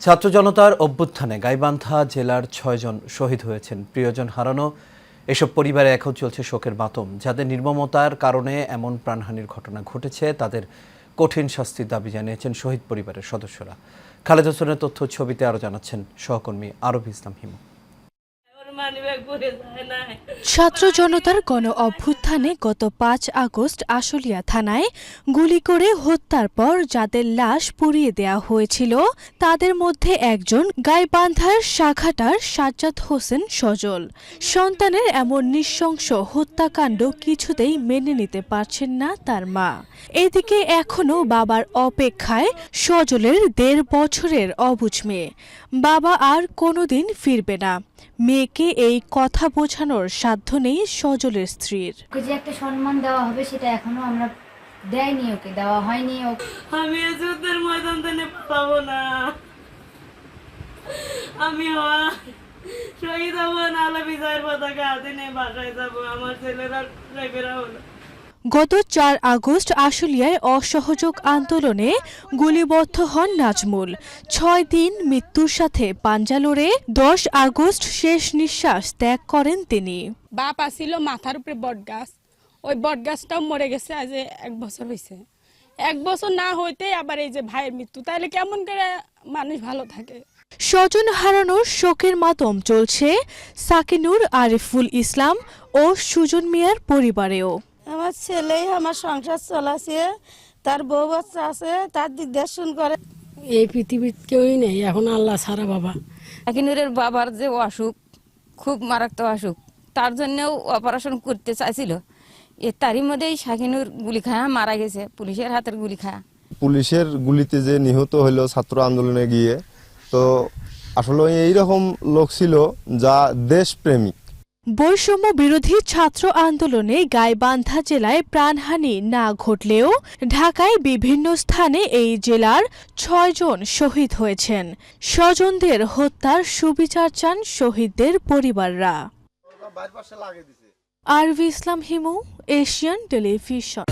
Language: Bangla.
ছাত্র জনতার অভ্যুত্থানে গাইবান্ধা জেলার ৬ জন শহীদ হয়েছেন। প্রিয়জন হারানো এসব পরিবারে এখন চলছে শোকের মাতম। যাদের নির্মমতার কারণে এমন প্রাণহানির ঘটনা ঘটেছে তাদের কঠিন শাস্তির দাবি জানিয়েছেন শহীদ পরিবারের সদস্যরা। খালেদ হোসেনের তথ্য ছবিতে আরও জানাচ্ছেন সহকর্মী আরব ইসলাম হিমু। ছাত্র জনতার গণ অভ্যুত্থানে গত ৫ আগস্ট আশুলিয়া থানায় গুলি করে হত্যার পর যাদের লাশ পুড়িয়ে দেয়া হয়েছিল তাদের মধ্যে একজন গাইবান্ধার শাখাটার সাজ্জাদ হোসেন সজল। সন্তানের এমন নৃশংস হত্যাকাণ্ড কিছুতেই মেনে নিতে পারছেন না তার মা। এদিকে এখনও বাবার অপেক্ষায় সজলের ১.৫ বছরের অবুঝ মেয়ে। বাবা আর কোনোদিন ফিরবে না। মেয়েকে এই কথা বোঝানোর সাধ্য নেই সজলের স্ত্রীর। যে একটা সম্মান দেওয়া হবে সেটা এখনো আমরা দেয়নি, ওকে দেওয়া হয়নি। আমি যুদ্ধের ময়দান থেকে পাবো না, আমি শহীদ হব না, আলা বিজয়ের পতাকা হাতে নিয়ে বাসায় যাবো। আমার ছেলেরা ড্রাইভাররা হলো। গত ৪ আগস্ট আশুলিয়ায় অসহযোগ আন্দোলনে গুলিবদ্ধ হন নাজমুল। ৬ দিন মৃত্যুর সাথে পাঞ্জা লড়ে ১০ আগস্ট শেষ নিঃশ্বাস ত্যাগ করেন তিনি। বাপ আসিল মাথার উপরে বট গাছ, ওই বট গাছটাও মরে গেছে। আজ ১ বছর হয়েছে। ১ বছর না হইতে আবার এই যে ভাইয়ের মৃত্যু, তাহলে কেমন করে মানুষ ভালো থাকে। স্বজন হারানোর শোকের মাতম চলছে সাকিনুর, আরিফুল ইসলাম ও সুজন মিয়ার পরিবারেও। আমার ছেলেই আমার সংসার চলাছে, তার বউ বাচ্চা আছে, তার দিক দেখাশোনা করে। এই পৃথিবীর কেউই নেই এখন আল্লাহ ছাড়া। বাবা সাকিনুরের বাবার যে অসুখ, খুব মারাত্মক অসুখ, তার জন্যও অপারেশন করতে চাইছিল। তারই মধ্যেই সাকিনুর গুলি খায়া মারা গেছে, পুলিশের হাতের গুলি খায়া। পুলিশের গুলিতে যে নিহত হইল ছাত্র আন্দোলনে গিয়ে, তো আসলে এইরকম লোক ছিল যা দেশপ্রেমিক। বৈষম্য বিরোধী ছাত্র আন্দোলনে গাইবান্ধা জেলায় প্রাণহানি না ঘটলেও ঢাকায় বিভিন্ন স্থানে এই জেলার ৬ জন শহীদ হয়েছেন। স্বজনদের হত্যার সুবিচার চান শহীদদের পরিবাররা। আরব ইসলাম হিমু, এশিয়ান টেলিভিশন।